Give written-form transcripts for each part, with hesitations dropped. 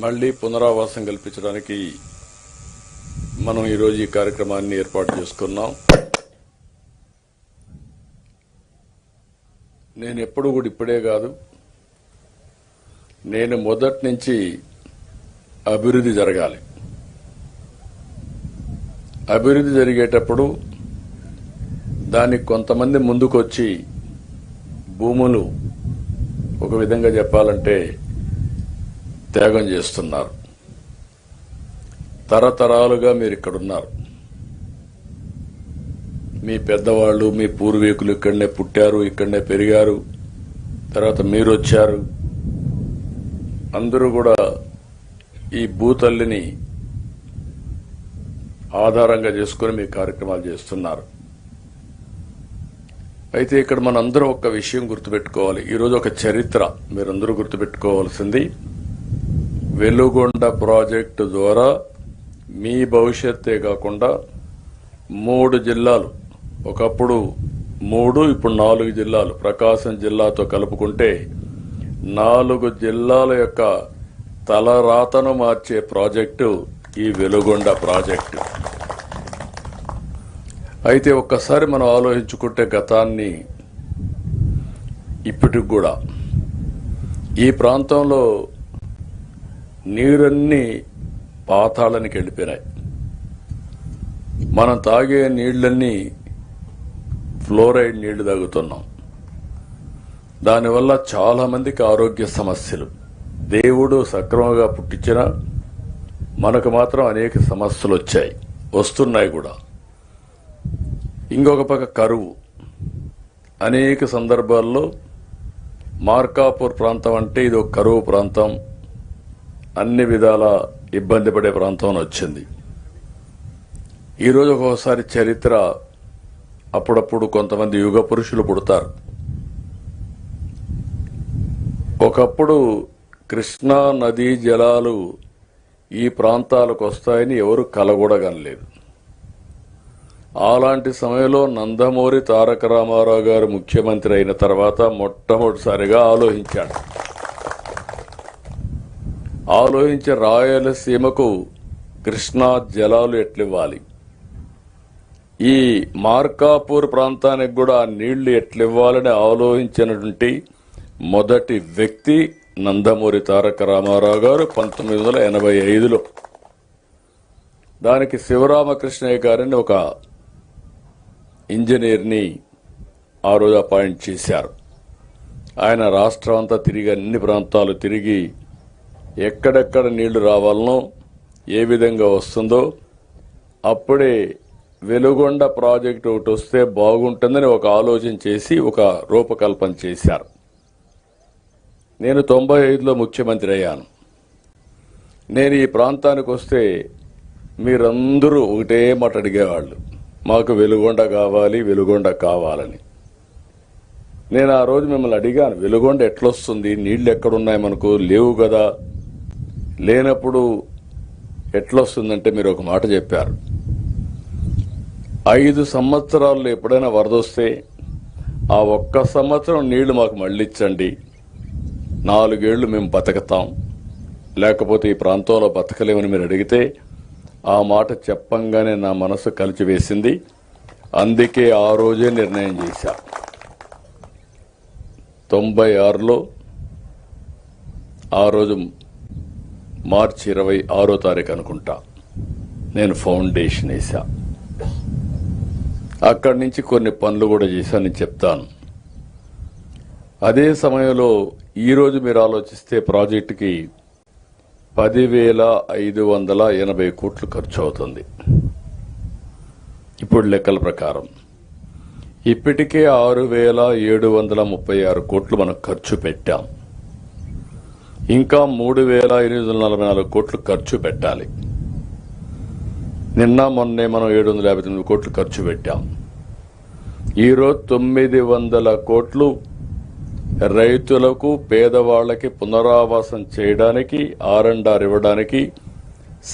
మళ్లీ పునరావాసం కల్పించడానికి మనం ఈరోజు ఈ కార్యక్రమాన్ని ఏర్పాటు చేసుకున్నాం. నేను ఎప్పుడు కూడా ఇప్పుడే కాదు, నేను మొదటి నుంచి అభివృద్ధి జరగాలి. అభివృద్ధి జరిగేటప్పుడు దానికి కొంతమంది ముందుకొచ్చి భూములు ఒక విధంగా చెప్పాలంటే త్యాగం చేస్తున్నారు. తరతరాలుగా మీరు ఇక్కడున్నారు. మీ పెద్దవాళ్ళు, మీ పూర్వీకులు ఇక్కడనే పుట్టారు, ఇక్కడనే పెరిగారు. తర్వాత మీరు వచ్చారు. అందరూ కూడా ఈ భూతల్లిని ఆధారంగా చేసుకుని మీ కార్యక్రమాలు చేస్తున్నారు. అయితే ఇక్కడ మనందరం ఒక విషయం గుర్తుపెట్టుకోవాలి. ఈరోజు ఒక చరిత్ర మీరందరూ గుర్తుపెట్టుకోవాల్సింది, వెలుగొండ ప్రాజెక్టు ద్వారా మీ భవిష్యత్తే కాకుండా 3 జిల్లాలు, ఒకప్పుడు 3 ఇప్పుడు 4 జిల్లాలు, ప్రకాశం జిల్లాతో కలుపుకుంటే 4 జిల్లాల యొక్క తలరాతను మార్చే ప్రాజెక్టు ఈ వెలుగొండ ప్రాజెక్టు. అయితే ఒక్కసారి మనం ఆలోచించుకుంటే గతాన్ని, ఇప్పటికి కూడా ఈ ప్రాంతంలో నీరన్నీ పాతాళానికి వెళ్ళిపోయినాయి. మనం తాగే నీళ్లన్నీ ఫ్లోరైడ్ నీళ్లు తాగుతున్నాం. దానివల్ల చాలా మందికి ఆరోగ్య సమస్యలు. దేవుడు సక్రమంగా పుట్టించినా మనకు మాత్రం అనేక సమస్యలు వచ్చాయి, వస్తున్నాయి కూడా. ఇంకొక పక్క కరువు. అనేక సందర్భాల్లో మార్కాపూర్ ప్రాంతం అంటే ఇది ఒక కరువు ప్రాంతం, అన్ని విధాల ఇబ్బంది పడే ప్రాంతం వచ్చింది. ఈరోజు ఒక్కోసారి చరిత్ర, అప్పుడప్పుడు కొంతమంది యుగ పురుషులు పుడతారు. ఒకప్పుడు కృష్ణా నదీ జలాలు ఈ ప్రాంతాలకు వస్తాయని ఎవరు కలగూడగనలేదు. అలాంటి సమయంలో నందమూరి తారక రామారావు గారు ముఖ్యమంత్రి అయిన తర్వాత మొట్టమొదటిసారిగా ఆలోచించి రాయలసీమకు కృష్ణా జలాలు ఎట్లివ్వాలి, ఈ మార్కాపూర్ ప్రాంతానికి కూడా నీళ్లు ఎట్లివ్వాలని ఆలోచించినటువంటి మొదటి వ్యక్తి నందమూరి తారక రామారావు గారు 1985లో. దానికి శివరామకృష్ణయ్య గారిని ఒక ఇంజనీర్ని ఆ రోజు అపాయింట్ చేశారు. ఆయన రాష్ట్రం అంతా తిరిగి, అన్ని ప్రాంతాలు తిరిగి, ఎక్కడెక్కడ నీళ్లు రావాలనో, ఏ విధంగా వస్తుందో, అప్పుడే వెలుగొండ ప్రాజెక్టు ఒకటి వస్తే బాగుంటుందని ఒక ఆలోచన చేసి ఒక రూపకల్పన చేశారు. నేను 95లో ముఖ్యమంత్రి అయ్యాను. నేను ఈ ప్రాంతానికి వస్తే మీరందరూ ఒకటే మాట అడిగేవాళ్ళు, మాకు వెలుగొండ కావాలి, వెలుగొండ కావాలని. నేను ఆ రోజు మిమ్మల్ని అడిగాను, వెలుగొండ ఎట్లొస్తుంది, నీళ్లు ఎక్కడున్నాయి, మనకు లేవు కదా, లేనప్పుడు ఎట్లొస్తుందంటే మీరు ఒక మాట చెప్పారు, 5 సంవత్సరాల్లో ఎప్పుడైనా వరద వస్తే ఆ ఒక్క సంవత్సరం నీళ్లు మాకు మళ్ళించండి, 4 ఏళ్లు మేము బతకతాం, లేకపోతే ఈ ప్రాంతంలో బతకలేమని మీరు అడిగితే, ఆ మాట చెప్పంగానే నా మనసు కలిచివేసింది. అందుకే ఆ రోజే నిర్ణయం చేశా. 96లో ఆ రోజు మార్చి 26వ తారీఖు అనుకుంటా నేను ఫౌండేషన్ వేసా. అక్కడి నుంచి కొన్ని పనులు కూడా చేశానని చెప్తాను. అదే సమయంలో ఈరోజు మీరు ఆలోచిస్తే ప్రాజెక్టుకి 10,580 కోట్లు ఖర్చు అవుతుంది ఇప్పుడు లెక్కల ప్రకారం. ఇప్పటికే 6,736 కోట్లు మనం ఖర్చు పెట్టాం. ఇంకా 3,844 కోట్లు ఖర్చు పెట్టాలి. నిన్న మొన్నే మనం 759 కోట్లు ఖర్చు పెట్టాం. ఈరోజు 900 కోట్లు రైతులకు, పేదవాళ్లకి పునరావాసం చేయడానికి, R&R ఇవ్వడానికి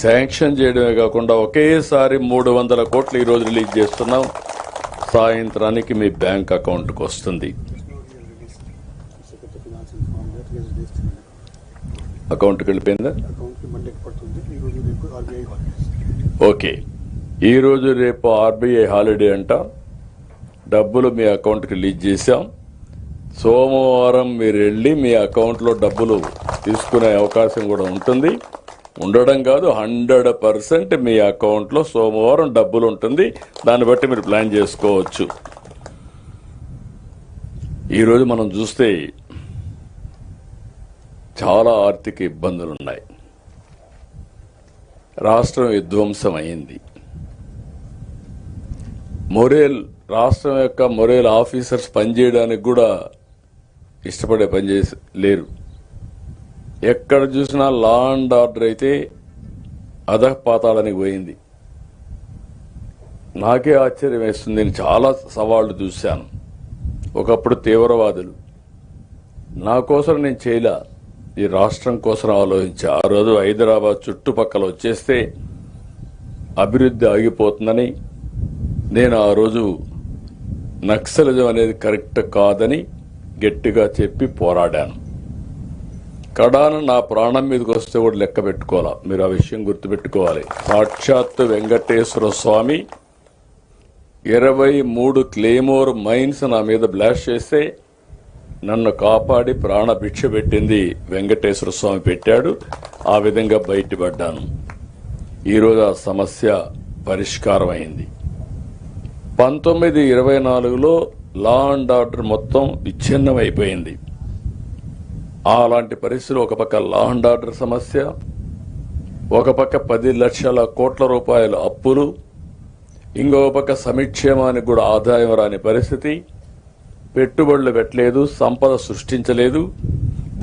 శాంక్షన్ చేయడమే కాకుండా ఒకేసారి 300 కోట్లు ఈరోజు రిలీజ్ చేస్తున్నాం. సాయంత్రానికి మీ బ్యాంక్ అకౌంట్కి వస్తుంది. అకౌంట్కి వెళ్ళిపోయిందా? మండేకి పడుతుంది. ఈరోజు రేపు ఆర్బీఐ హాలిడేస్. ఓకే, ఈరోజు రేపు ఆర్బీఐ హాలిడే అంట. డబ్బులు మీ అకౌంట్కి రిలీజ్ చేశాం. సోమవారం మీరు వెళ్ళి మీ అకౌంట్లో డబ్బులు తీసుకునే అవకాశం కూడా ఉంటుంది. ఉండడం కాదు, 100% మీ అకౌంట్లో సోమవారం డబ్బులు ఉంటుంది. దాన్ని బట్టి మీరు ప్లాన్ చేసుకోవచ్చు. ఈరోజు మనం చూస్తే చాలా ఆర్థిక ఇబ్బందులు ఉన్నాయి. రాష్ట్రం విధ్వంసం అయింది. రాష్ట్రం యొక్క మొరేల్ ఆఫీసర్స్ పనిచేయడానికి కూడా ఇష్టపడే పనిచేసి లేరు. ఎక్కడ చూసినా లా అండ్ ఆర్డర్ అయితే అధపాతాళానికి పోయింది. నాకే ఆశ్చర్యం వేస్తుంది. నేను చాలా సవాళ్లు చూశాను. ఒకప్పుడు తీవ్రవాదులు, నా కోసం నేను చేయలే, ఈ రాష్ట్రం కోసం ఆలోచించా. ఆ రోజు హైదరాబాద్ చుట్టుపక్కల వచ్చేస్తే అభివృద్ధి ఆగిపోతుందని నేను ఆ రోజు నక్సలిజం అనేది కరెక్ట్ కాదని గట్టిగా చెప్పి పోరాడాను. కడాన నా ప్రాణం మీదకి వస్తే కూడా లెక్క పెట్టుకోవాలా. మీరు ఆ విషయం గుర్తుపెట్టుకోవాలి. సాక్షాత్తు వెంకటేశ్వర స్వామి 23 క్లేమోర్ మైన్స్ నా మీద బ్లాస్ట్ చేస్తే నన్ను కాపాడి ప్రాణభిక్ష పెట్టింది వెంకటేశ్వర స్వామి పెట్టాడు. ఆ విధంగా బయటపడ్డాను. ఈరోజు ఆ సమస్య పరిష్కారం అయింది. 1924లో లా అండ్ ఆర్డర్ మొత్తం విచ్ఛిన్నమైపోయింది. అలాంటి పరిస్థితులు, ఒక పక్క లా అండ్ ఆర్డర్ సమస్య, ఒక పక్క 10 లక్షల కోట్ల రూపాయల అప్పులు, ఇంకొక పక్క సంక్షేమానికి కూడా ఆదాయం రాని పరిస్థితి. పెట్టుబడులు పెట్టలేదు, సంపద సృష్టించలేదు.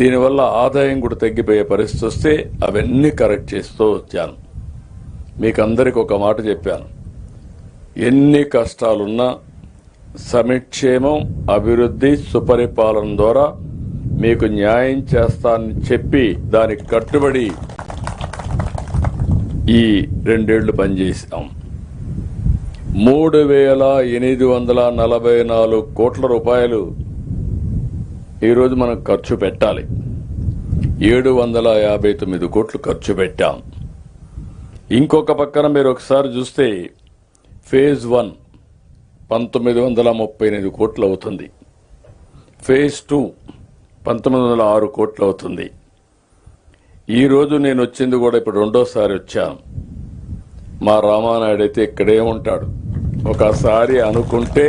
దీనివల్ల ఆదాయం కూడా తగ్గిపోయే పరిస్థితి వస్తే అవన్నీ కరెక్ట్ చేస్తూ వచ్చాను. మీకు అందరికి ఒక మాట చెప్పాను. ఎన్ని కష్టాలున్నా సంక్షేమం, అభివృద్ధి, సుపరిపాలన ద్వారా మీకు న్యాయం చేస్తానని చెప్పి దానికి కట్టుబడి ఈ 2 ఏళ్లు పనిచేశాం. 3,844 కోట్ల రూపాయలు ఈరోజు మనం ఖర్చు పెట్టాలి. 759 కోట్లు ఖర్చు పెట్టాం. ఇంకొక పక్కన మీరు ఒకసారి చూస్తే ఫేజ్ 1 1938 కోట్లు అవుతుంది. ఫేజ్ 2 1906 కోట్లు అవుతుంది. ఈరోజు నేను వచ్చింది కూడా ఇప్పుడు రెండోసారి వచ్చాను. మా రామానాయుడు అయితే ఇక్కడే ఉంటాడు. ఒకసారి అనుకుంటే